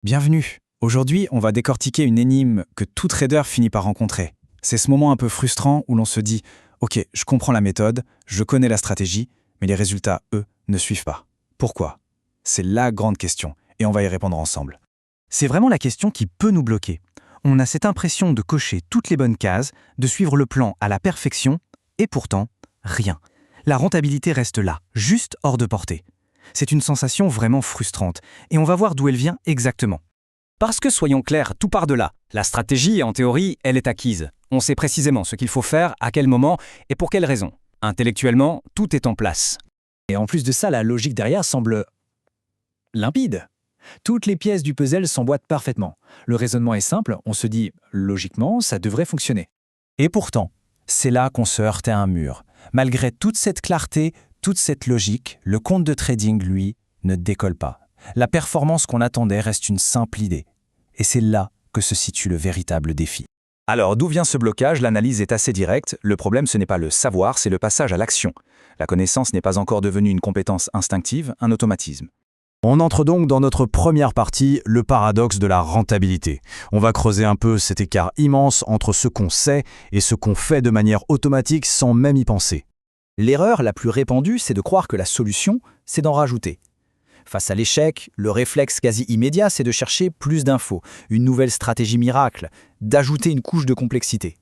Bienvenue. Aujourd'hui, on va décortiquer une énigme que tout trader finit par rencontrer. C'est ce moment un peu frustrant où l'on se dit « Ok, je comprends la méthode, je connais la stratégie, mais les résultats, eux, ne suivent pas. Pourquoi ?» C'est la grande question, et on va y répondre ensemble. C'est vraiment la question qui peut nous bloquer. On a cette impression de cocher toutes les bonnes cases, de suivre le plan à la perfection, et pourtant, rien. La rentabilité reste là, juste hors de portée. C'est une sensation vraiment frustrante, et on va voir d'où elle vient exactement. Parce que soyons clairs, tout part de là. La stratégie, en théorie, elle est acquise. On sait précisément ce qu'il faut faire, à quel moment et pour quelles raisons. Intellectuellement, tout est en place. Et en plus de ça, la logique derrière semble limpide. Toutes les pièces du puzzle s'emboîtent parfaitement. Le raisonnement est simple, on se dit, logiquement, ça devrait fonctionner. Et pourtant, c'est là qu'on se heurte à un mur. Malgré toute cette clarté, toute cette logique, le compte de trading, lui, ne décolle pas. La performance qu'on attendait reste une simple idée. Et c'est là que se situe le véritable défi. Alors, d'où vient ce blocage? L'analyse est assez directe. Le problème, ce n'est pas le savoir, c'est le passage à l'action. La connaissance n'est pas encore devenue une compétence instinctive, un automatisme. On entre donc dans notre première partie, le paradoxe de la rentabilité. On va creuser un peu cet écart immense entre ce qu'on sait et ce qu'on fait de manière automatique sans même y penser. L'erreur la plus répandue, c'est de croire que la solution, c'est d'en rajouter. Face à l'échec, le réflexe quasi immédiat, c'est de chercher plus d'infos, une nouvelle stratégie miracle, d'ajouter une couche de complexité.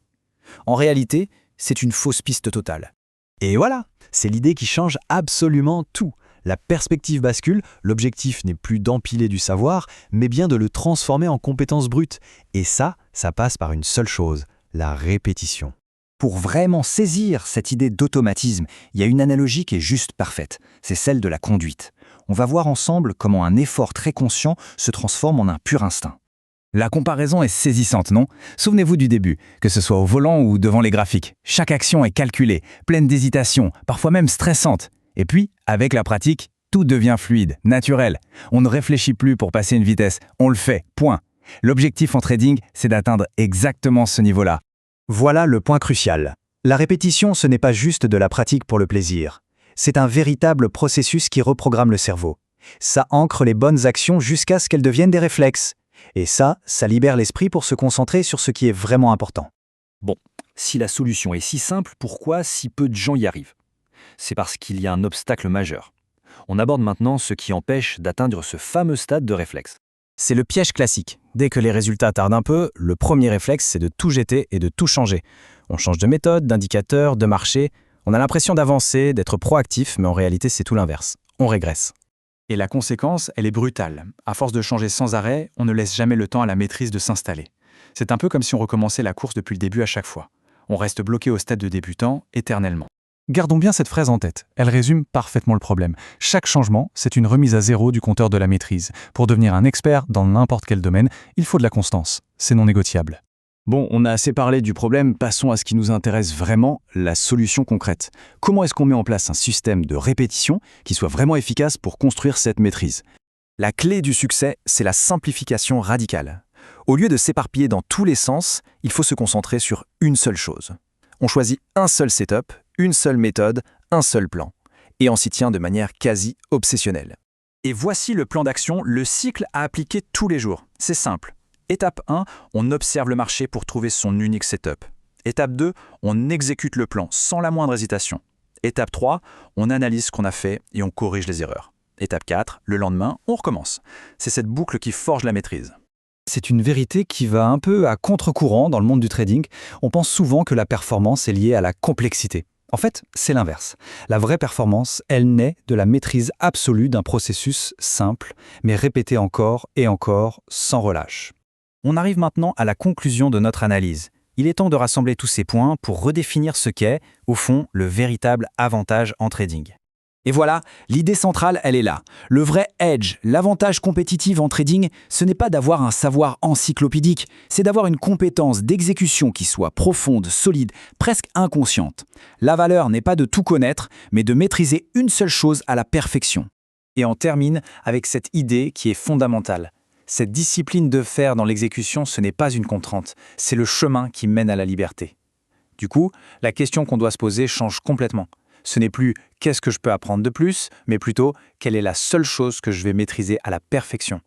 En réalité, c'est une fausse piste totale. Et voilà, c'est l'idée qui change absolument tout. La perspective bascule, l'objectif n'est plus d'empiler du savoir, mais bien de le transformer en compétence brute. Et ça passe par une seule chose, la répétition. Pour vraiment saisir cette idée d'automatisme, il y a une analogie qui est juste parfaite. C'est celle de la conduite. On va voir ensemble comment un effort très conscient se transforme en un pur instinct. La comparaison est saisissante, non? Souvenez-vous du début, que ce soit au volant ou devant les graphiques. Chaque action est calculée, pleine d'hésitation, parfois même stressante. Et puis, avec la pratique, tout devient fluide, naturel. On ne réfléchit plus pour passer une vitesse, on le fait, point. L'objectif en trading, c'est d'atteindre exactement ce niveau-là. Voilà le point crucial. La répétition, ce n'est pas juste de la pratique pour le plaisir. C'est un véritable processus qui reprogramme le cerveau. Ça ancre les bonnes actions jusqu'à ce qu'elles deviennent des réflexes. Et ça libère l'esprit pour se concentrer sur ce qui est vraiment important. Bon, si la solution est si simple, pourquoi si peu de gens y arrivent? C'est parce qu'il y a un obstacle majeur. On aborde maintenant ce qui empêche d'atteindre ce fameux stade de réflexe. C'est le piège classique. Dès que les résultats tardent un peu, le premier réflexe, c'est de tout jeter et de tout changer. On change de méthode, d'indicateur, de marché. On a l'impression d'avancer, d'être proactif, mais en réalité, c'est tout l'inverse. On régresse. Et la conséquence, elle est brutale. À force de changer sans arrêt, on ne laisse jamais le temps à la maîtrise de s'installer. C'est un peu comme si on recommençait la course depuis le début à chaque fois. On reste bloqué au stade de débutant éternellement. Gardons bien cette phrase en tête, elle résume parfaitement le problème. Chaque changement, c'est une remise à zéro du compteur de la maîtrise. Pour devenir un expert dans n'importe quel domaine, il faut de la constance. C'est non négociable. Bon, on a assez parlé du problème, passons à ce qui nous intéresse vraiment, la solution concrète. Comment est-ce qu'on met en place un système de répétition qui soit vraiment efficace pour construire cette maîtrise? La clé du succès, c'est la simplification radicale. Au lieu de s'éparpiller dans tous les sens, il faut se concentrer sur une seule chose. On choisit un seul setup, une seule méthode, un seul plan. Et on s'y tient de manière quasi obsessionnelle. Et voici le plan d'action, le cycle à appliquer tous les jours. C'est simple. Étape 1, on observe le marché pour trouver son unique setup. Étape 2, on exécute le plan sans la moindre hésitation. Étape 3, on analyse ce qu'on a fait et on corrige les erreurs. Étape 4, le lendemain, on recommence. C'est cette boucle qui forge la maîtrise. C'est une vérité qui va un peu à contre-courant dans le monde du trading. On pense souvent que la performance est liée à la complexité. En fait, c'est l'inverse. La vraie performance, elle naît de la maîtrise absolue d'un processus simple, mais répété encore et encore, sans relâche. On arrive maintenant à la conclusion de notre analyse. Il est temps de rassembler tous ces points pour redéfinir ce qu'est, au fond, le véritable avantage en trading. Et voilà, l'idée centrale, elle est là. Le vrai edge, l'avantage compétitif en trading, ce n'est pas d'avoir un savoir encyclopédique, c'est d'avoir une compétence d'exécution qui soit profonde, solide, presque inconsciente. La valeur n'est pas de tout connaître, mais de maîtriser une seule chose à la perfection. Et on termine avec cette idée qui est fondamentale. Cette discipline de faire dans l'exécution, ce n'est pas une contrainte, c'est le chemin qui mène à la liberté. Du coup, la question qu'on doit se poser change complètement. Ce n'est plus « qu'est-ce que je peux apprendre de plus ?», mais plutôt « quelle est la seule chose que je vais maîtriser à la perfection ?»